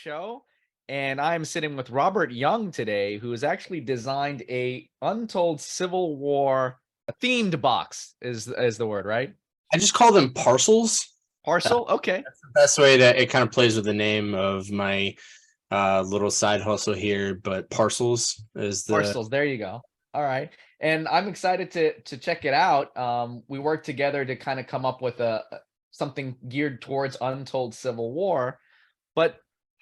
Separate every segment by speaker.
Speaker 1: show. And I'm sitting with Robert Young today, who has actually designed a Untold Civil War themed box, is the word, right?
Speaker 2: I just call them parcels.
Speaker 1: Parcel? Okay.
Speaker 2: That's the best way to, it kind of plays with the name of my little side hustle here, but parcels is the,
Speaker 1: Parcels. There you go. All right. And I'm excited to check it out. We worked together to kind of come up with something geared towards Untold Civil War. But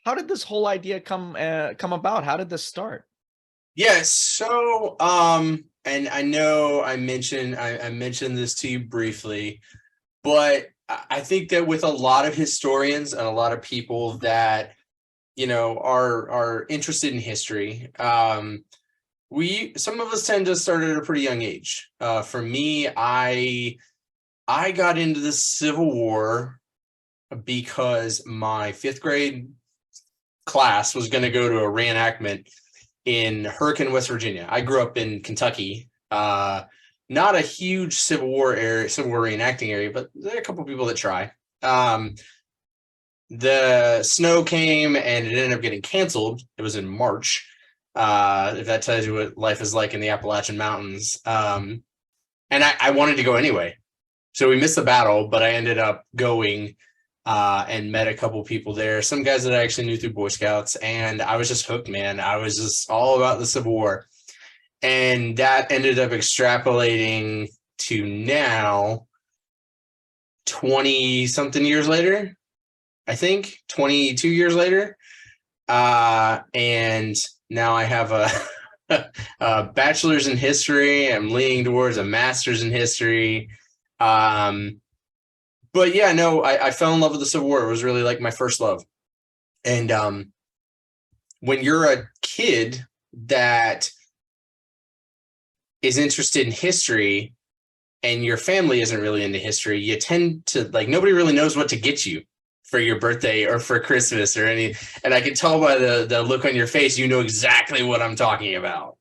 Speaker 1: how did this whole idea come about? How did this start?
Speaker 2: yeah. So, and I know I mentioned this to you briefly, but I think that with a lot of historians and a lot of people that, are interested in history, some of us tend to start at a pretty young age. For me, I got into the Civil War because my fifth grade class was going to go to a reenactment in Hurricane, West Virginia. I grew up in Kentucky, not a huge Civil War reenacting area, but there are a couple of people that try. The snow came and it ended up getting canceled. It was in March. If that tells you what life is like in the Appalachian Mountains. And I wanted to go anyway. So we missed the battle, but I ended up going and met a couple people there, some guys that I actually knew through Boy Scouts, and I was just hooked, man. I was just all about the Civil War. And that ended up extrapolating to now, 20-something years later, I think, 22 years later. And now I have a bachelor's in history. I'm leaning towards a master's in history. But yeah, no, I fell in love with the Civil War. It was really like my first love. And when you're a kid that is interested in history and your family isn't really into history, you tend to, like, nobody really knows what to get you for your birthday or for Christmas or any. And I can tell by the look on your face, you know exactly what I'm talking about.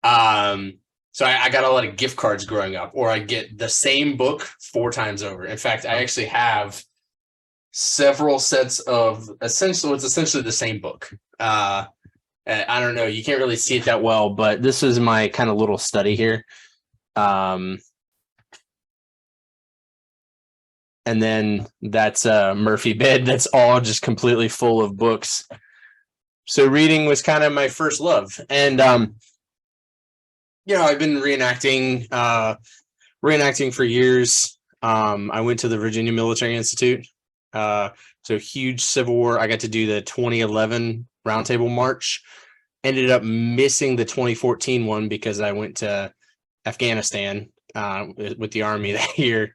Speaker 2: So I got a lot of gift cards growing up, or I get the same book 4 times over. In fact, I actually have several sets of it's essentially the same book. I don't know, you can't really see it that well, but this is my kind of little study here. And then that's a Murphy bed that's all just completely full of books. So reading was kind of my first love. And I've been reenacting for years. I went to the Virginia Military Institute. So huge Civil War. I got to do the 2011 Roundtable March. Ended up missing the 2014 one because I went to Afghanistan with the Army that year.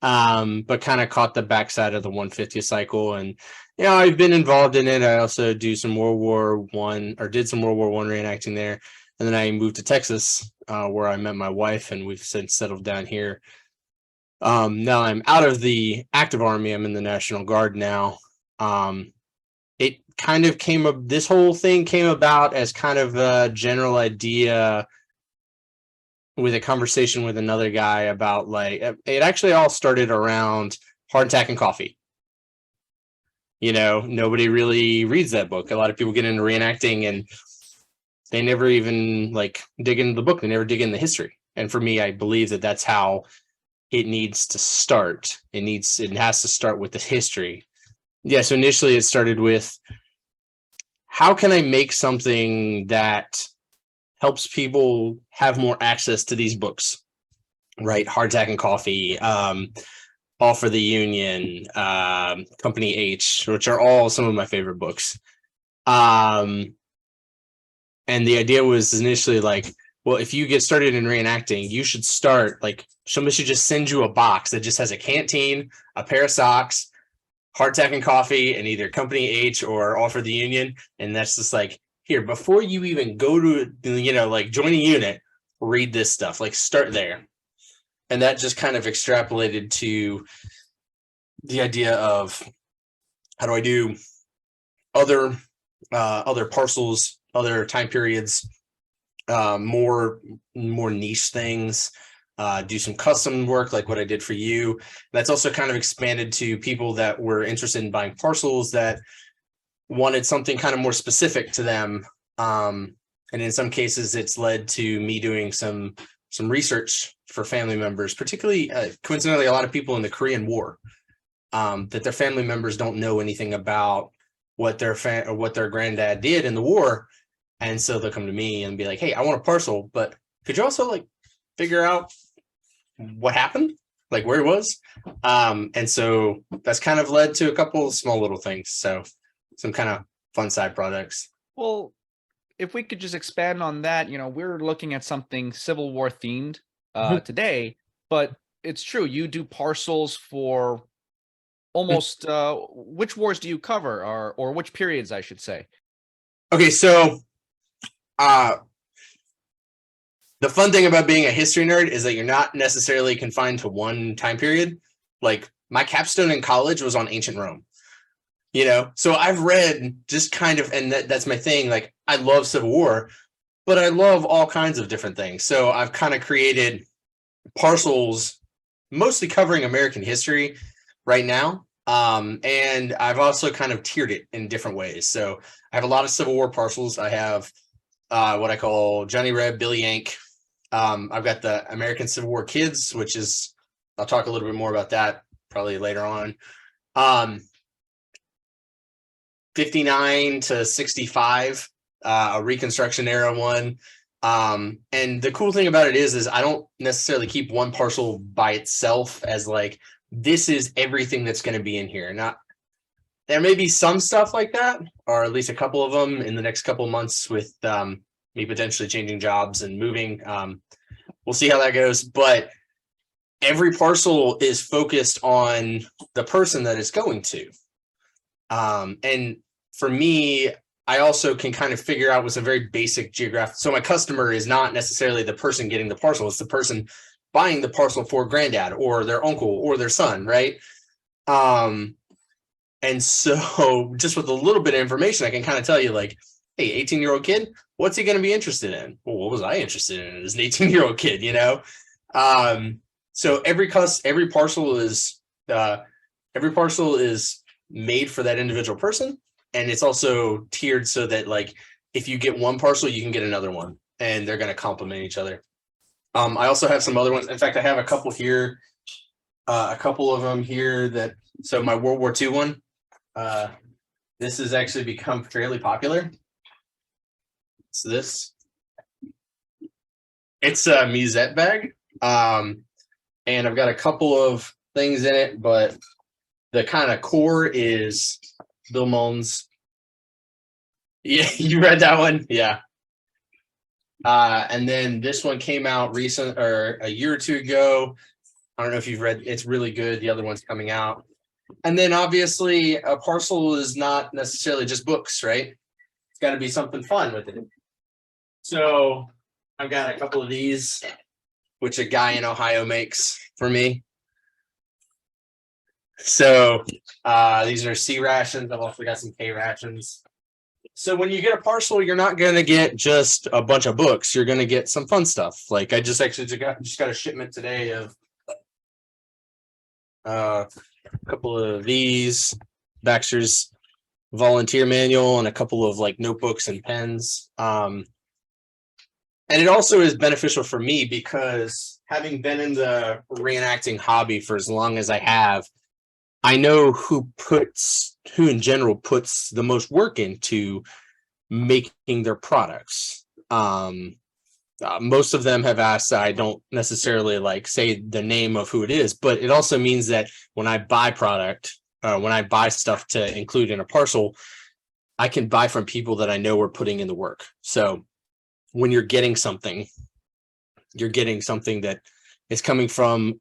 Speaker 2: But kind of caught the backside of the 150th cycle. And, I've been involved in it. I also do some World War One, or did some World War One reenacting there. And then I moved to Texas, where I met my wife, and we've since settled down here. Now I'm out of the active Army. I'm in the National Guard now. It kind of this whole thing came about as kind of a general idea with a conversation with another guy about, like, it actually all started around Hardtack and Coffee. Nobody really reads that book. A lot of people get into reenacting and they never even dig into the book. They never dig in the history. And for me, I believe that that's how it needs to start. It has to start with the history. Yeah. So initially it started with, how can I make something that helps people have more access to these books, right? Hardtack and Coffee, All for the Union, Company H, which are all some of my favorite books. And the idea was initially well, if you get started in reenacting, you should start, somebody should just send you a box that just has a canteen, a pair of socks, Hardtack and Coffee, and either Company H or All for the Union. And that's just here, before you even go to, join a unit, read this stuff, start there. And that just kind of extrapolated to the idea of, how do I do other parcels, other time periods, more niche things, do some custom work like what I did for you. That's also kind of expanded to people that were interested in buying parcels that wanted something kind of more specific to them. And in some cases, it's led to me doing some research for family members, particularly coincidentally, a lot of people in the Korean War, that their family members don't know anything about what their granddad did in the war. And so they'll come to me and be like, hey, I want a parcel, but could you also like figure out what happened, like where it was? And so that's kind of led to a couple of small little things. So some kind of fun side projects.
Speaker 1: Well, if we could just expand on that, we're looking at something Civil War themed today, but it's true. You do parcels for almost which wars do you cover, or which periods, I should say?
Speaker 2: Okay, so the fun thing about being a history nerd is that you're not necessarily confined to one time period. Like my capstone in college was on ancient Rome. So I've read just kind of, and that's my thing. Like I love Civil War, but I love all kinds of different things. So I've kind of created parcels mostly covering American history right now. And I've also kind of tiered it in different ways. So I have a lot of Civil War parcels. I have what I call Johnny Reb, Billy Yank. I've got the American Civil War Kids, which is, I'll talk a little bit more about that probably later on. 59 to 65, a Reconstruction era one. And the cool thing about it is I don't necessarily keep one parcel by itself as like, this is everything that's going to be in here. There may be some stuff like that, or at least a couple of them in the next couple of months with me potentially changing jobs and moving. We'll see how that goes. But every parcel is focused on the person that it's going to. And for me, I also can kind of figure out what's a very basic geographic. So my customer is not necessarily the person getting the parcel. It's the person buying the parcel for granddad or their uncle or their son, right? And so just with a little bit of information, I can kind of tell you like, hey, 18-year-old kid, what's he going to be interested in? Well, what was I interested in as an 18-year-old kid, So every parcel is made for that individual person. And it's also tiered so that like, if you get one parcel, you can get another one and they're going to complement each other. I also have some other ones. In fact, I have a couple here, a couple of them here so my World War II one, this has actually become fairly popular. It's this. It's a musette bag. And I've got a couple of things in it, but the kind of core is Bill Mohn's. Yeah, you read that one? Yeah. And then this one came out recent or a year or two ago. I don't know if you've read, it's really good. The other one's coming out. And then obviously a parcel is not necessarily just books, right? It's got to be something fun with it. So I've got a couple of these, which a guy in Ohio makes for me. So these are C rations. I've also got some K rations. So when you get a parcel, you're not going to get just a bunch of books. You're going to get some fun stuff. Like I just got a shipment today of a couple of these, Baxter's volunteer manual, and a couple of like notebooks and pens. And it also is beneficial for me because having been in the reenacting hobby for as long as I have, I know who in general puts the most work into making their products. Most of them have asked, I don't necessarily like say the name of who it is, but it also means that when I buy product, when I buy stuff to include in a parcel, I can buy from people that I know are putting in the work. So when you're getting something that is coming from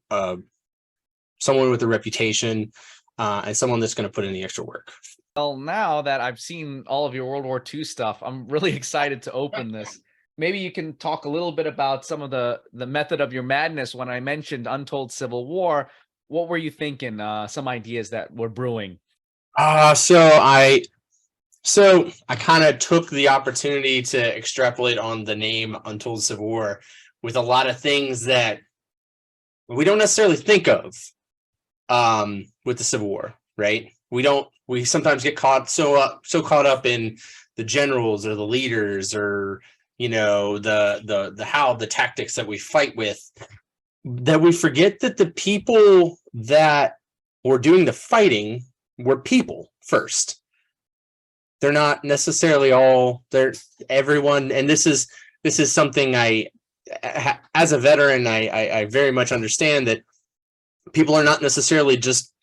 Speaker 2: someone with a reputation and someone that's going to put in the extra work.
Speaker 1: Well, now that I've seen all of your World War II stuff, I'm really excited to open this. Maybe you can talk a little bit about some of the method of your madness. When I mentioned Untold Civil War, what were you thinking? Some ideas that were brewing?
Speaker 2: So I kind of took the opportunity to extrapolate on the name Untold Civil War with a lot of things that we don't necessarily think of with the Civil War, right? We don't we sometimes get so caught up in the generals or the leaders or the tactics that we fight with, that we forget that the people that were doing the fighting were people first. They're not necessarily they're everyone. And this is something as a veteran, I very much understand that people are not necessarily just,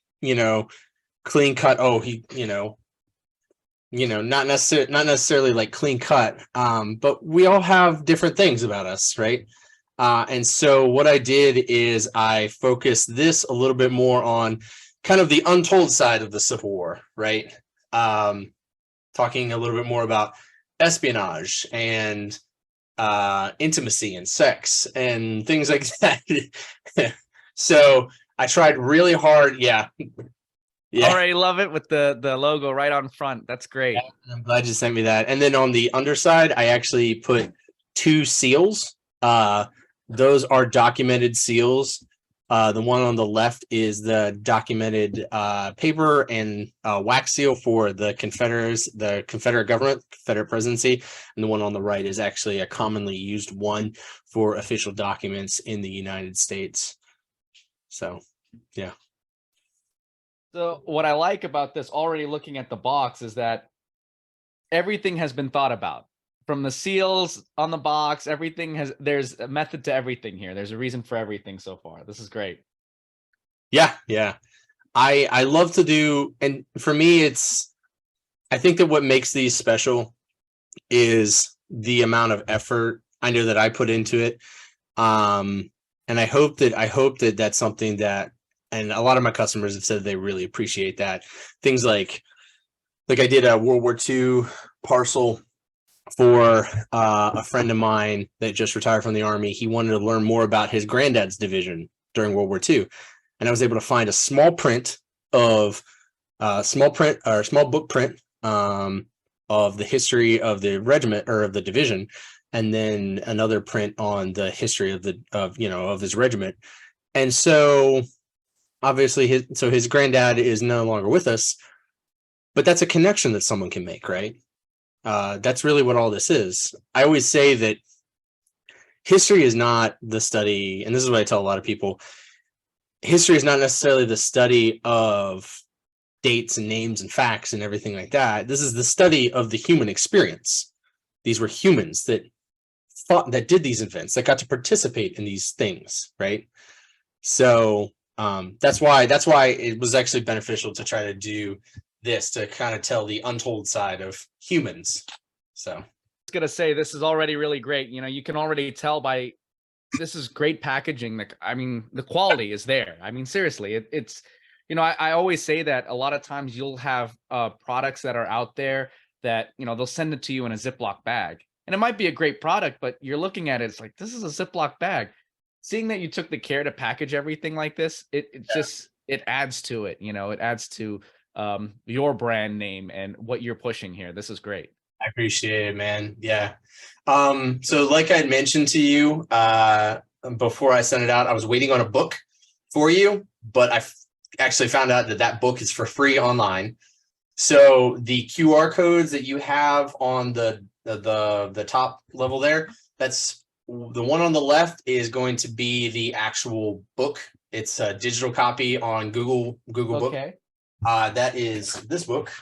Speaker 2: clean cut. Oh, not necessarily like clean cut. But we all have different things about us, right? And so what I did is I focused this a little bit more on kind of the untold side of the Civil War, right? Talking a little bit more about espionage and intimacy and sex and things like that. So I tried really hard. Yeah.
Speaker 1: Already love it with the logo right on front. That's great.
Speaker 2: Yeah, I'm glad you sent me that. And then on the underside, I actually put 2 seals. Those are documented seals. The one on the left is the documented paper and wax seal for the Confederate government, Confederate presidency. And the one on the right is actually a commonly used one for official documents in the United States. So, yeah.
Speaker 1: So what I like about this, already looking at the box, is that everything has been thought about. From the seals on the box, there's a method to everything here. There's a reason for everything so far. This is great.
Speaker 2: Yeah. I love to do, and for me, I think that what makes these special is the amount of effort I know that I put into it. And I hope that that's something that, and a lot of my customers have said they really appreciate that. Things like I did a World War II parcel for a friend of mine that just retired from the Army. He wanted to learn more about his granddad's division during World War II. And I was able to find a small print of small book print of the history of the regiment or of the division, and then another print on the history of his regiment. And so obviously his granddad is no longer with us, but that's a connection that someone can make, right? That's really what all this is. I always say that history is not the study, and this is what I tell a lot of people, history is not necessarily the study of dates and names and facts and everything like that. This is the study of the human experience. These were humans that did these events, that got to participate in these things, right? So that's why it was actually beneficial to try to do this, to kind of tell the untold side of humans. So I was
Speaker 1: gonna say, this is already really great. You can already tell by, this is great packaging. The quality is there. Seriously, it's I always say that a lot of times you'll have products that are out there that they'll send it to you in a Ziploc bag, and it might be a great product, but you're looking at it, it's like, this is a Ziploc bag. Seeing that you took the care to package everything like this, it adds to it. It adds to your brand name and what you're pushing here. This is great.
Speaker 2: I appreciate it, man. Yeah. So like I mentioned to you before I sent it out, I was waiting on a book for you, but I actually found out that book is for free online. So the QR codes that you have on the top level there, that's the one on the left is going to be the actual book. It's a digital copy on Google Book.
Speaker 1: Okay.
Speaker 2: That is this book,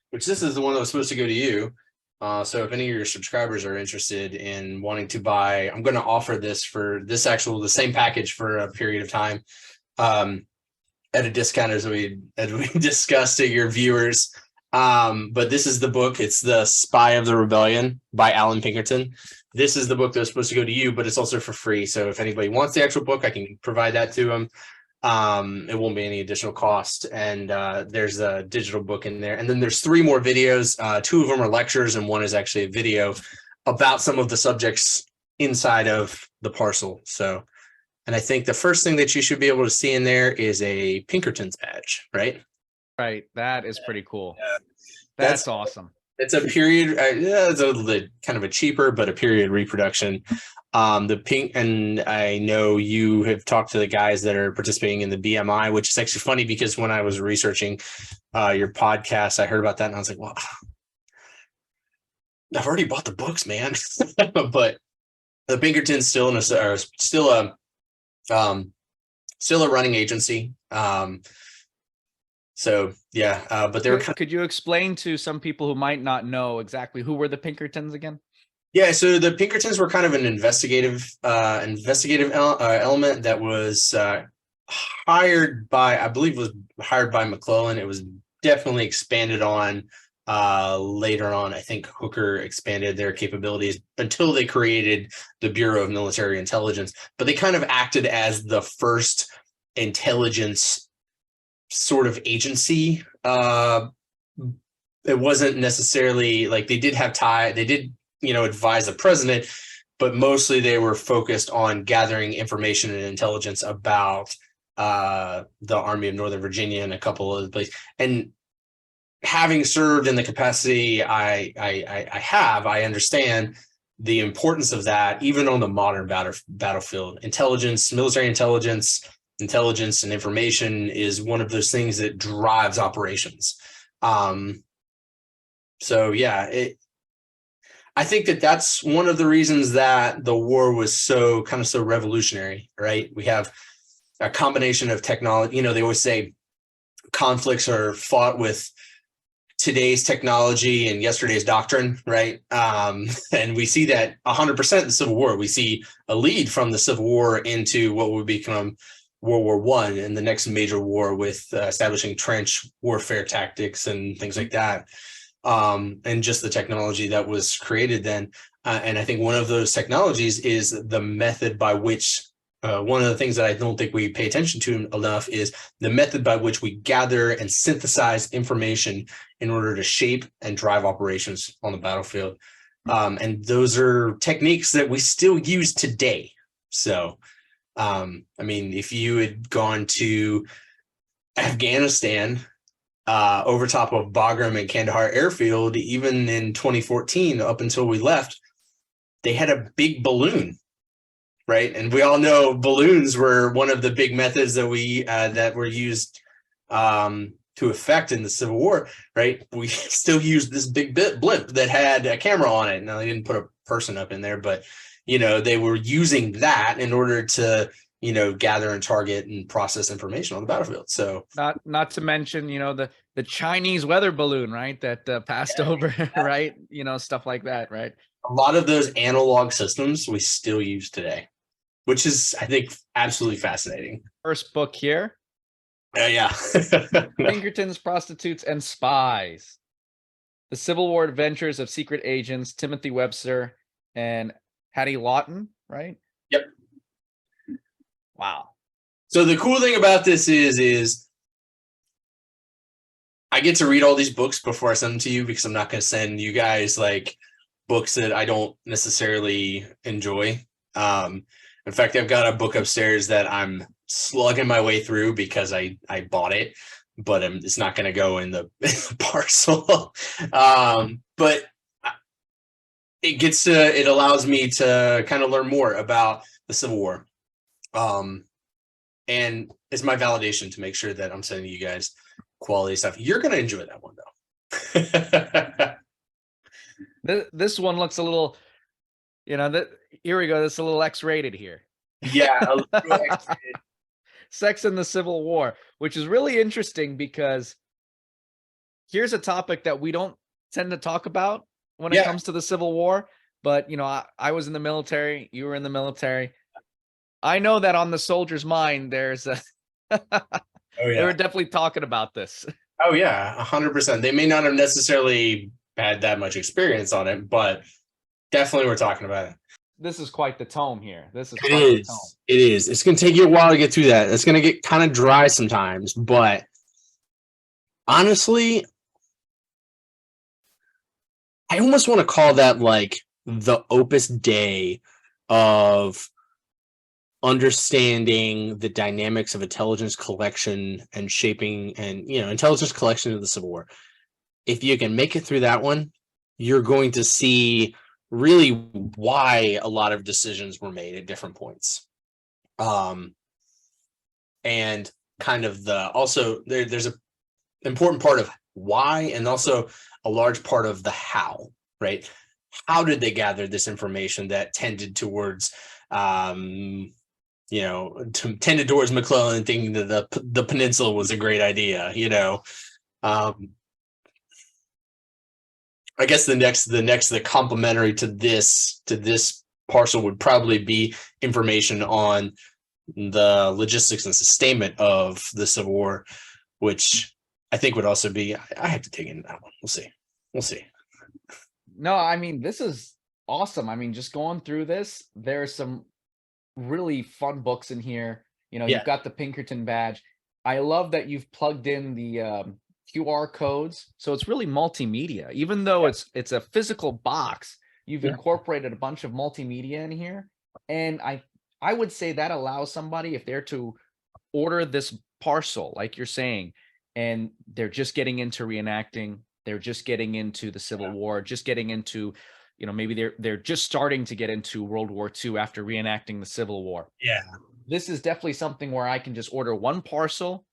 Speaker 2: which this is the one that was supposed to go to you. So if any of your subscribers are interested in wanting to buy, I'm going to offer this for the same package for a period of time at a discount as we discussed to your viewers. But this is the book. It's The Spy of the Rebellion by Alan Pinkerton. This is the book that was supposed to go to you, but it's also for free. So if anybody wants the actual book, I can provide that to them. It won't be any additional cost. And there's a digital book in there. And then there's 3 more videos. 2 of them are lectures, and 1 is actually a video about some of the subjects inside of the parcel. So, and I think the first thing that you should be able to see in there is a Pinkerton's badge, right?
Speaker 1: Right. That is pretty cool. Yeah. That's awesome.
Speaker 2: It's a period, it's a kind of a cheaper, but a period reproduction. The pink, and I know you have talked to the guys that are participating in the BMI, which is actually funny because when I was researching your podcast. I heard about that and I was like, well, I've already bought the books, man. But the Pinkertons still are still a running agency. So yeah, but they were
Speaker 1: Could you explain to some people who might not know exactly who were the Pinkertons again?
Speaker 2: yeah. So the Pinkertons were kind of an investigative element that was hired by, I believe, was hired by McClellan. It was definitely expanded on later on. I think Hooker expanded their capabilities until they created the Bureau of Military Intelligence. But they kind of acted as the first intelligence sort of agency. It wasn't necessarily like they did advise the president, but mostly they were focused on gathering information and intelligence about the Army of Northern Virginia and a couple of places. And having served in the capacity I understand the importance of that, even on the modern battlefield. Intelligence, military intelligence, and information is one of those things that drives operations. So yeah, I think that's one of the reasons that the war was so revolutionary, right? We have a combination of technology. They always say conflicts are fought with today's technology and yesterday's doctrine, right? And we see that 100% in the Civil War. We see a lead from the Civil War into what would become World War I and the next major war with establishing trench warfare tactics and things like that. And just the technology that was created then. And I think one of those technologies is the method by which, one of the things that I don't think we pay attention to enough is the method by which we gather and synthesize information in order to shape and drive operations on the battlefield. And those are techniques that we still use today. So, if you had gone to Afghanistan, over top of Bagram and Kandahar airfield, even in 2014, up until we left, they had a big balloon, right? And we all know balloons were one of the big methods that were used to effect in the Civil War, right? We still used this big blimp that had a camera on it. Now, they didn't put a person up in there, but they were using that in order to gather and target and process information on the battlefield. So
Speaker 1: not to mention the Chinese weather balloon, right, that passed over, right, stuff like that, right?
Speaker 2: A lot of those analog systems we still use today, which is, I think, absolutely fascinating.
Speaker 1: First book here.
Speaker 2: Yeah.
Speaker 1: Pinkertons, Prostitutes, and Spies: The Civil War Adventures of Secret Agents Timothy Webster and Hattie Lawton, right?
Speaker 2: Yep.
Speaker 1: Wow.
Speaker 2: So the cool thing about this is I get to read all these books before I send them to you, because I'm not going to send you guys like books that I don't necessarily enjoy. In fact, I've got a book upstairs that I'm slugging my way through because I bought it, but it's not going to go in the parcel. But it allows me to kind of learn more about the Civil War. And it's my validation to make sure that I'm sending you guys quality stuff. You're going to enjoy that one,
Speaker 1: though. This one looks a little, here we go. This is a little X-rated here.
Speaker 2: Yeah. A little X-rated.
Speaker 1: Sex in the Civil War, which is really interesting because here's a topic that we don't tend to talk about when it comes to the Civil War. But, I was in the military. You were in the military. I know that on the soldier's mind, there's a they were definitely talking about this.
Speaker 2: Oh yeah, 100%. They may not have necessarily had that much experience on it, but definitely we're talking about it.
Speaker 1: This is quite the tome here.
Speaker 2: It is. It's going to take you a while to get through that. It's going to get kind of dry sometimes, but honestly, I almost want to call that like the opus dei of understanding the dynamics of intelligence collection and shaping and intelligence collection of the Civil War. If you can make it through that one, you're going to see really why a lot of decisions were made at different points. And kind of there's important part of why, and also a large part of the how, right? How did they gather this information that tended towards tended towards McClellan thinking that the peninsula was a great idea, I guess the complementary to this parcel would probably be information on the logistics and sustainment of the Civil War, which I think would also be, I have to dig into that one. We'll see.
Speaker 1: No, I mean, this is awesome. I mean, just going through this, there's some really fun books in here.
Speaker 2: Yeah.
Speaker 1: You've got the Pinkerton badge. I love that you've plugged in the QR codes, so it's really multimedia. Even though it's a physical box, you've incorporated a bunch of multimedia in here, and I would say that allows somebody, if they're to order this parcel, like you're saying, and they're just getting into reenacting, they're just getting into the Civil War, just getting into, maybe they're just starting to get into World War II after reenacting the Civil War.
Speaker 2: Yeah.
Speaker 1: This is definitely something where I can just order one parcel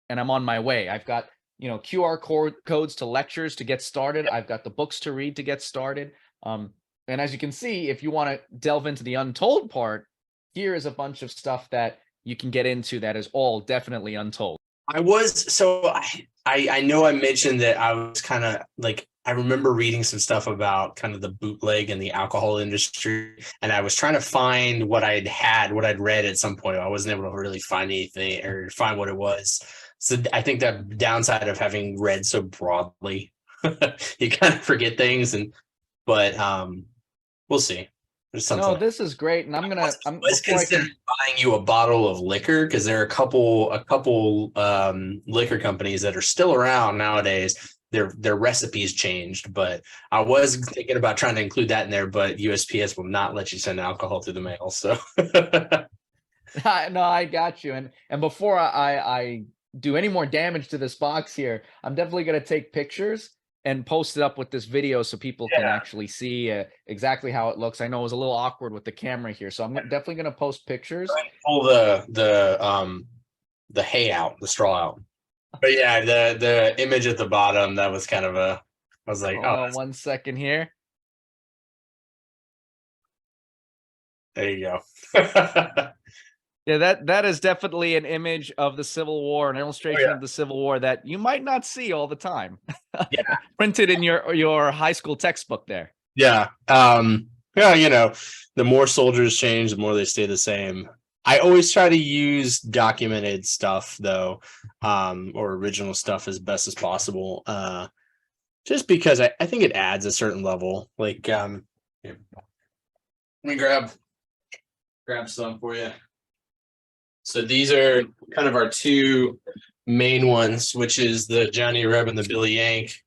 Speaker 1: and I'm on my way. I've got, QR codes to lectures to get started. I've got the books to read to get started. And as you can see, if you want to delve into the Untold part, here is a bunch of stuff that you can get into that is all definitely untold.
Speaker 2: I know I mentioned that I was kind of like, I remember reading some stuff about kind of the bootleg and the alcohol industry, and I was trying to find what I'd read at some point. I wasn't able to really find anything or find what it was. So I think that downside of having read so broadly, you kind of forget things, but we'll see.
Speaker 1: No, this is great, and I'm
Speaker 2: considering buying you a bottle of liquor, because there are a couple liquor companies that are still around nowadays. Their recipes changed, but I was thinking about trying to include that in there, but USPS will not let you send alcohol through the mail. So
Speaker 1: no, I got you. And before I do any more damage to this box here, I'm definitely going to take pictures and post it up with this video so people can actually see exactly how it looks. I know it was a little awkward with the camera here, so I'm definitely going to post pictures.
Speaker 2: Pull the hay out, the straw out. But yeah, the image at the bottom, that was kind of I was like,
Speaker 1: hold on 1 second here.
Speaker 2: There you go.
Speaker 1: Yeah, that is definitely an image of the Civil War, an illustration of the Civil War that you might not see all the time.
Speaker 2: Yeah.
Speaker 1: Printed in your high school textbook there.
Speaker 2: Yeah. The more soldiers change, the more they stay the same. I always try to use documented stuff though, or original stuff as best as possible. Just because I think it adds a certain level. Like let me grab some for you. So these are kind of our two main ones, which is the Johnny Reb and the Billy Yank.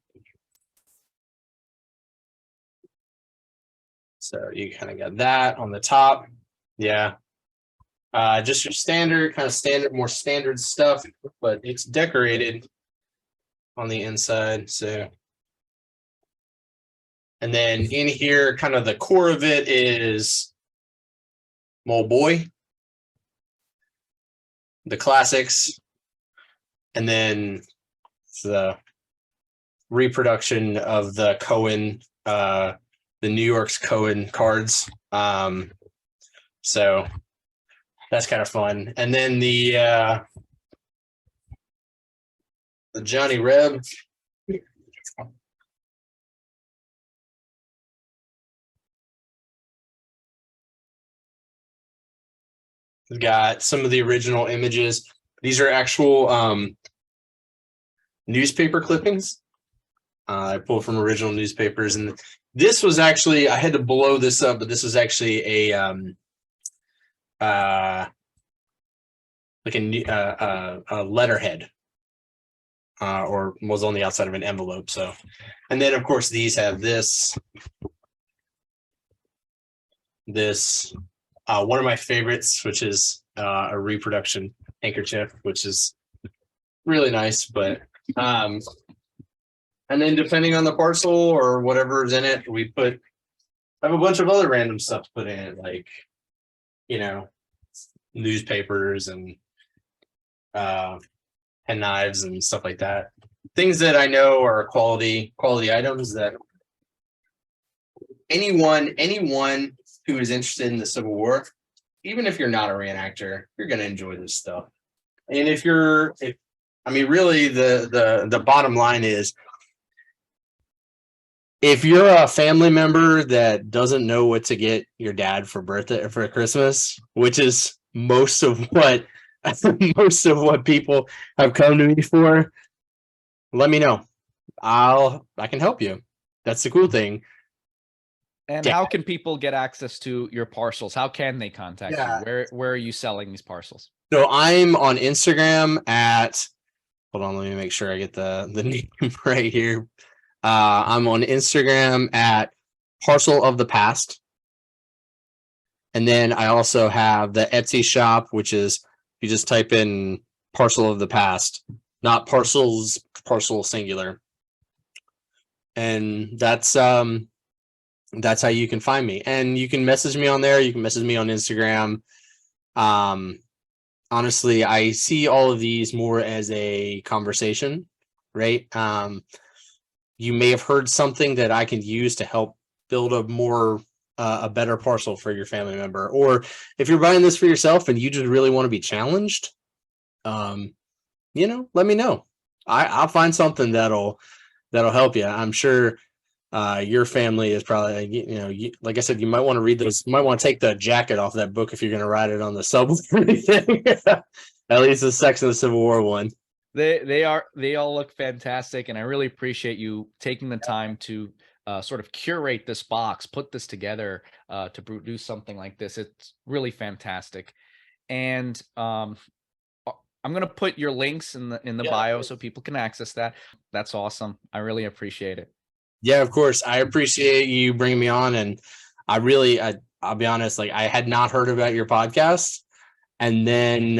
Speaker 2: So you kind of got that on the top. Yeah. Just your more standard stuff, but it's decorated on the inside. So, and then in here, kind of the core of it is Mole Boy, the classics, and then the reproduction of the Cohen, the New York's Cohen cards. So that's kind of fun. And then the Johnny Reb. We've got some of the original images. These are actual newspaper clippings. I pulled from original newspapers, and this was actually, I had to blow this up, but this was actually a letterhead, or was on the outside of an envelope. So, and then of course these have this one of my favorites, which is a reproduction handkerchief, which is really nice. But and then depending on the parcel or whatever's in it, I have a bunch of other random stuff to put in it, like newspapers and pen knives and stuff like that. things that I know are quality items that anyone who is interested in the Civil War, even if you're not a reenactor, you're going to enjoy this stuff. And if I mean, really, the bottom line is, if you're a family member that doesn't know what to get your dad for Christmas, which is most of what people have come to me for, let me know. I can help you. That's the cool thing.
Speaker 1: And how can people get access to your parcels? How can they contact you? Where are you selling these parcels?
Speaker 2: So I'm on Instagram at, hold on, let me make sure I get the name right here. I'm on Instagram at Parcel of the Past. And then I also have the Etsy shop, which is, you just type in Parcel of the Past, not parcels, parcel singular. And that's how you can find me. And you can message me on there. You can message me on Instagram. Honestly, I see all of these more as a conversation, right? You may have heard something that I can use to help build a better parcel for your family member. Or if you're buying this for yourself and you just really want to be challenged, let me know. I'll find something that'll help you. I'm sure your family is probably, like I said, you might want to read those. You might want to take the jacket off that book if you're going to ride it on the subway or anything. At least the Sex and the Civil War one.
Speaker 1: They all look fantastic, and I really appreciate you taking the time to sort of curate this box, put this together to produce something like this. It's really fantastic. And I'm going to put your links in the bio so people can access that. That's awesome. I really appreciate it.
Speaker 2: Yeah, of course. I appreciate you bringing me on. And I'll be honest, like, I had not heard about your podcast. And then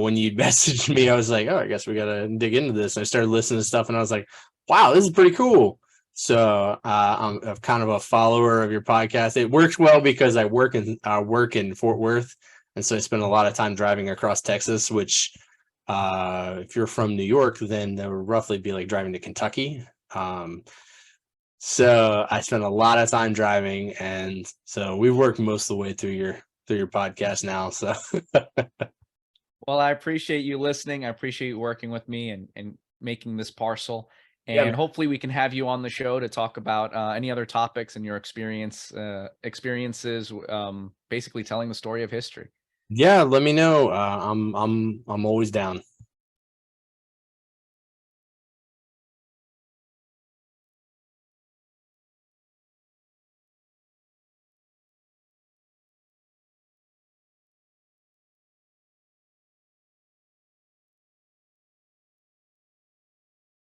Speaker 2: when you messaged me, I was like, oh, I guess we got to dig into this. And I started listening to stuff and I was like, wow, this is pretty cool. So I'm kind of a follower of your podcast. It works well because I work in Fort Worth. And so I spend a lot of time driving across Texas, which if you're from New York, then that would roughly be like driving to Kentucky. So I spent a lot of time driving, and so we've worked most of the way through your podcast now. So
Speaker 1: well, I appreciate you listening. I appreciate you working with me and making this parcel. And hopefully we can have you on the show to talk about any other topics and your experiences, basically telling the story of history.
Speaker 2: Yeah, let me know. I'm always down.